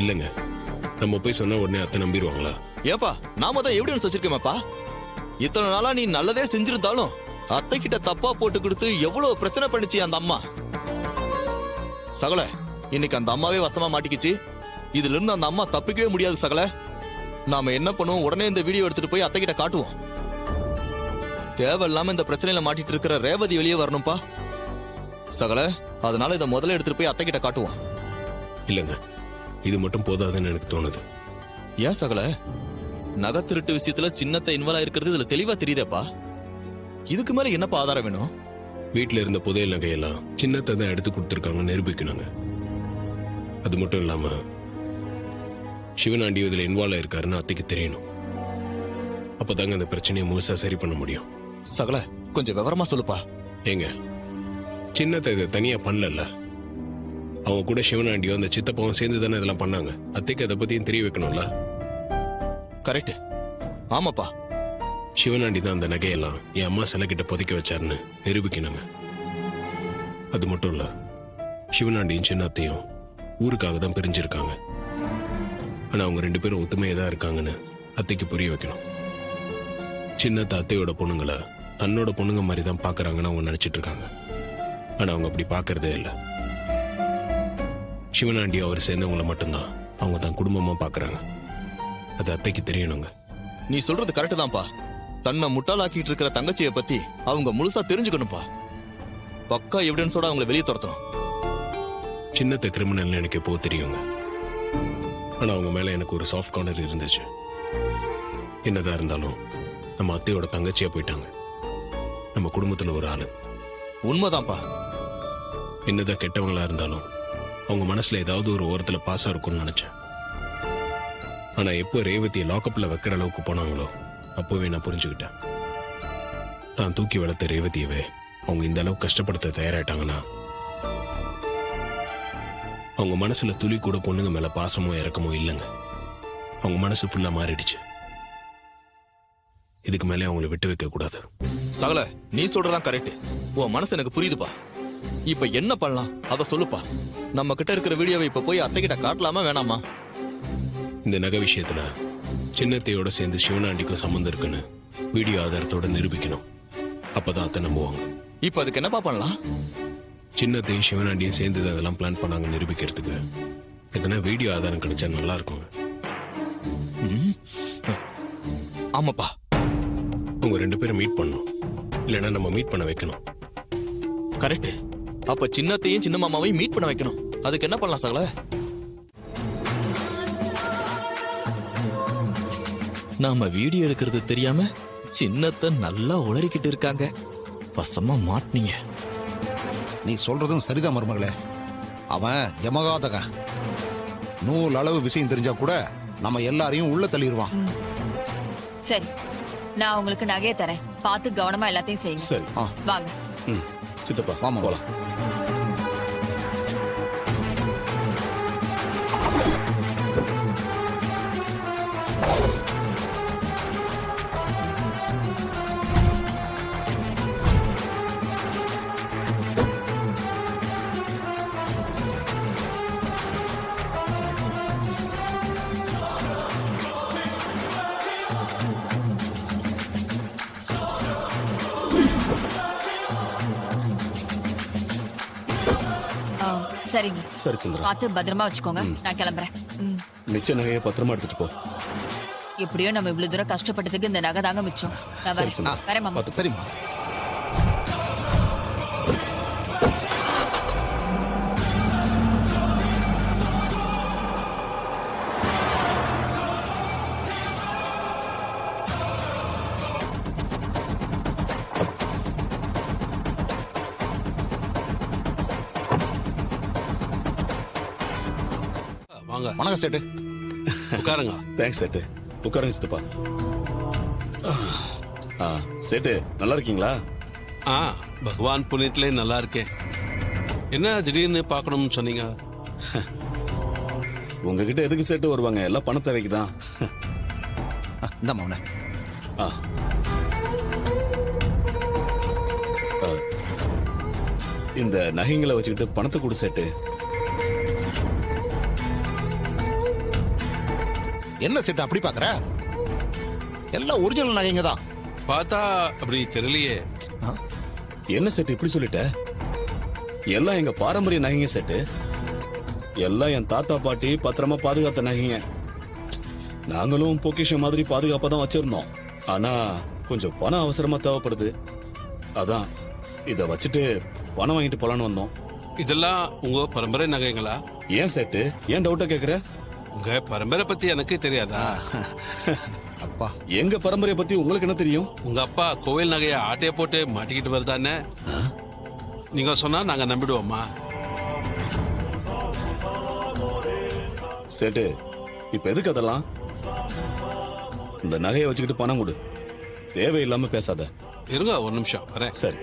இல்லைங்க, நம்ம போய் சொன்னா உடனே அத்தை நம்பிடுவாங்களா? ஏப்பா நாம தான் எவிடன்ஸ் வச்சிருக்கோமேப்பா. இத்தனை நாளா நீ நல்லதே செஞ்சிருந்தாலும் அத்தை கிட்ட தப்பா போட்டு கொடுத்து எவ்வளவு பிரச்சனை பண்ணிச்சு அந்த அம்மா. சகல, இன்னைக்கு அந்த அம்மாவே வசமா மாட்டிக்கிச்சு. இதுல இருந்து அந்த அம்மா தப்பிக்கவே முடியாது சகல. நாம என்ன பண்ணுவோம், உடனே இந்த வீடியோ எடுத்துட்டு போய் அத்தை கிட்ட காட்டுவோம். தேவையில்லாம இந்த பிரச்சனையில மாட்டிட்டு இருக்கிற ரேவதி வெளியே வரணும்பா சகல. அதனால இதை முதல்ல எடுத்துட்டு போய் அத்தை கிட்ட காட்டுவோம். இல்லைங்க, இது மட்டும் போதாதுன்னு எனக்கு தோணுது. ஏன் சகல, நகை திருட்டு விஷயத்துல சின்னத்தை இன்வால்வ் இருக்கிறது இதுல தெளிவா தெரியுதேப்பா. இதுக்கு மேல என்னப்பா ஆதாரம் வேணும்? வீட்டுல இருந்த புதையல் நகையெல்லாம் சின்னத்தை தான் எடுத்து கொடுத்துருக்காங்க நிரூபிக்கணுங்க. அது மட்டும் இல்லாம சிவனாண்டி இதுல இன்வால்வ் ஆயிருக்காருன்னு அத்தைக்கு தெரியணும். அப்பதாங்க அந்த பிரச்சனையை முழுசா சரி பண்ண முடியும். சகல, கொஞ்சம் விவரமா சொல்லுப்பா. ஏங்க, சின்னத்தை இதை தனியா பண்ணல. அவங்க கூட சிவனாண்டியோ அந்த சித்தப்பாவும் சேர்ந்து தானே இதெல்லாம் பண்ணாங்க. அத்தைக்கு அதை பத்தியும் தெரிய வைக்கணும்ல. கரெக்ட். ஆமாப்பா, சிவனாண்டி தான் அந்த நகையெல்லாம் என் அம்மா சிலை கிட்ட புதைக்க வச்சாருன்னு நிரூபிக்கணுங்க. அது மட்டும் இல்ல, சிவனாண்டியும் சின்னத்தையும் ஊருக்காக தான் பிரிஞ்சிருக்காங்க. ஆனா அவங்க 2 பேரும் ஒத்துமையா தான் இருக்காங்கன்னு அத்தைக்கு புரிய வைக்கணும். சின்னத்தை அத்தையோட பொண்ணுங்களை தன்னோட பொண்ணுங்க மாதிரி தான் பாக்குறாங்கன்னு அவங்க நினைச்சிட்டு இருக்காங்க. ஆனா அவங்க அப்படி பாக்குறதே இல்லை. சிவனாண்டி அவர் சேர்ந்தவங்களை மட்டும்தான் அவங்க தான் குடும்பமா பாக்குறாங்க. அது அத்தைக்கு தெரியணுங்க. நீ சொல்றது கரெக்ட் தான்ப்பா. தன்னை முட்டாளாக்கிட்டு இருக்கிற தங்கச்சியை பத்தி அவங்க முழுசா தெரிஞ்சுக்கணும்ப்பா. பக்கா எவிடன்ஸோட அவங்களை வெளியே துரத்தணும். சின்னத்தை கிரிமினல் எனக்கு எப்போ தெரியுங்க. ஆனா அவங்க மேல எனக்கு ஒரு சாஃப்ட் கார்னர் இருந்துச்சு. என்னதான் இருந்தாலும் நம்ம அத்தையோட தங்கச்சியா போயிட்டாங்க. நம்ம குடும்பத்துல ஒரு ஆளு. உண்மைதான்ப்பா. என்னதான் கெட்டவங்களா இருந்தாலும் அவங்க மனசுல ஏதாவது ஒரு ஓரத்துல பாசம் இருக்கும்னு நினைச்சேன். ஆனா எப்போ ரேவதியை லாக்அப்ல வைக்கிற அளவுக்கு போனாங்களோ அப்பவே நான் புரிஞ்சுக்கிட்டேன். தான் தூக்கி வளர்த்த ரேவதியவே அவங்க இந்த அளவுக்கு கஷ்டப்படுத்த தயாராயிட்டாங்கன்னா அவங்க மனசுல துளி கூட பொண்ணுங்க மேல பாசமோ இறக்கமோ இல்லைங்க. அவங்க மனசு ஃபுல்லா மாறிடுச்சு. இதுக்கு மேலே அவங்களை விட்டு வைக்க கூடாது. சகல, நீ சொல்றதான் கரெக்ட். உன் மனசு எனக்கு புரியுதுப்பா. இப்ப என்ன பண்ணலாம் அத சொல்லுப்பா. நம்ம கிட்ட இருக்கிற வீடியோவை இப்ப போய் அத்தை கிட்ட காட்டலாமா வேணாமா? இந்த நகை விஷயத்துல சின்னத்தையோட சேர்ந்து சிவனாண்டிக்கும் சம்மந்தம் இருக்குன்னு வீடியோ ஆதாரத்தோட நிரூபிக்கணும். அப்பதான் அத்தை நம்புவாங்க. இப்ப அதுக்கு என்னப்பா பண்ணலாம்? சின்னத்தையும் சிவனாண்டியும் சேர்ந்து அதெல்லாம் பிளான் பண்ணாங்க நிரூபிக்கிறதுக்கு எதனா வீடியோ ஆதாரம் கிடைச்சா நல்லா இருக்குங்க. ஆமாப்பா, உங்க 2 பேரும் மீட் பண்ணணும். இல்லைன்னா நம்ம மீட் பண்ண வைக்கணும். கரெக்ட். அப்ப சின்னத்தையும் சின்ன மாமாவையும் மீட் பண்ண வைக்கணும். அதுக்கு என்ன பண்ணலாம் சகல? நாம வீடியோ எடுக்கிறது தெரியாம சின்னத்தை நல்லா உளறிக்கிட்டு இருக்காங்க. வசமா மாட்டினீங்க. நீ சொல்றதும் சரிதான் மருமகளே. அவன் யமகாதகன். நூல் அளவு விஷயம் தெரிஞ்சா கூட நம்ம எல்லாரையும் உள்ள தள்ளிடுவான். சரி, நான் உங்களுக்கு நகையை தரேன். பார்த்து கவனமா எல்லாத்தையும் செய்யுங்க. சரி வாங்க. சித்தப்பா வாமா போலாம். சரிங்க. சரி சந்திரா, பார்த்து பத்திரமா வச்சுக்கோங்க. நான் கிளம்புறேன். மிச்ச நகையை பத்திரமா எடுத்துட்டு போ. எப்படியோ நம்ம இவ்வளவு தூரம் கஷ்டப்பட்டதுக்கு இந்த நகை தாங்க மிச்சம். நான் வரேன். வரேன் மாமா. சரிம்மா. வாங்க. வணக்கம் சேட்டு. உட்காருங்க. தேங்க்ஸ் சேட்டு. உட்காருங்க சித்தப்பா. சேட்டு நல்லா இருக்கீங்களா? பகவான் புண்ணியத்திலே நல்லா இருக்கேன். என்ன திடீர்னு பார்க்கணும்னு சொன்னீங்க? உங்ககிட்ட எதுக்கு சேட்டு வருவாங்க? எல்லாம் பண தேவைக்கு தான். இந்த மௌன இந்த நகைங்களை வச்சுக்கிட்டு பணத்தை கொடு சேட்டு. என்ன சேட்டு அப்படி பாக்குற? எல்லாம் ஒரிஜினல் நகைங்க தான். பார்த்தா அப்படி தெரியலையே. என்ன செட்டு இப்படி சொல்லிட்ட? எல்லாம் எங்க பாரம்பரிய நகைங்க செட்டு. எல்லாம் என் தாத்தா பாட்டி பத்திரமா பாதுகாத்த நகைங்க. நாங்களும் பொக்கிஷம் மாதிரி பாதுகாப்பா தான் வச்சிருந்தோம். ஆனா கொஞ்சம் பணம் அவசரமா தேவைப்படுது. அதான் இத வச்சுட்டு பணம் வாங்கிட்டு போலான்னு வந்தோம். இதெல்லாம் உங்க பரம்பரை நகைங்களா? ஏன் செட்டு ஏன் டவுட்டா கேக்குற? உங்க பரம்பரை பத்தி எனக்கு தெரியாதா? அப்பா, எங்க பரம்பரைய பத்தி உங்களுக்கு என்ன தெரியும்? உங்க அப்பா கோவில் நகைய ஆட்டைய போட்டு மாட்டிக்கிட்டு வருதானே? நீங்க சொன்னா நாங்க நம்பிடுவோமா? சேட்டு இப்ப எதுக்கு அதெல்லாம்? இந்த நகையை வச்சுக்கிட்டு பணம் கொடு. தேவையில்லாம பேசாத. இருங்க ஒரு நிமிஷம் வரேன். சரி.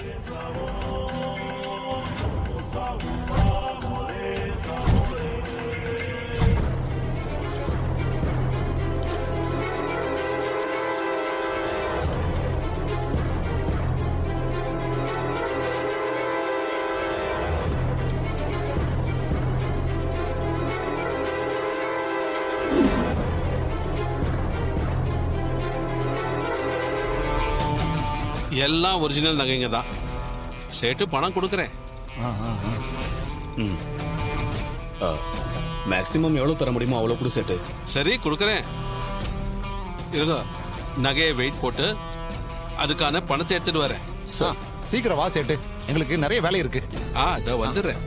எல்லாம் ஒரிஜினல் நகைங்க தான். சேட்டு பணம் கொடுக்கறேன். மேக்சிமம் எவ்வளவு தர முடியுமோ அவ்வளவு கொடு சேட்டு. சரி கொடுக்கறேன். இருங்க நகையை வெயிட் போட்டு அதுக்கான பணத்தை எடுத்துட்டு வரேன். சீக்கிரம் வா சேட்டு, எங்களுக்கு நிறைய வேலை இருக்கு. இதோ வந்துடுறேன்.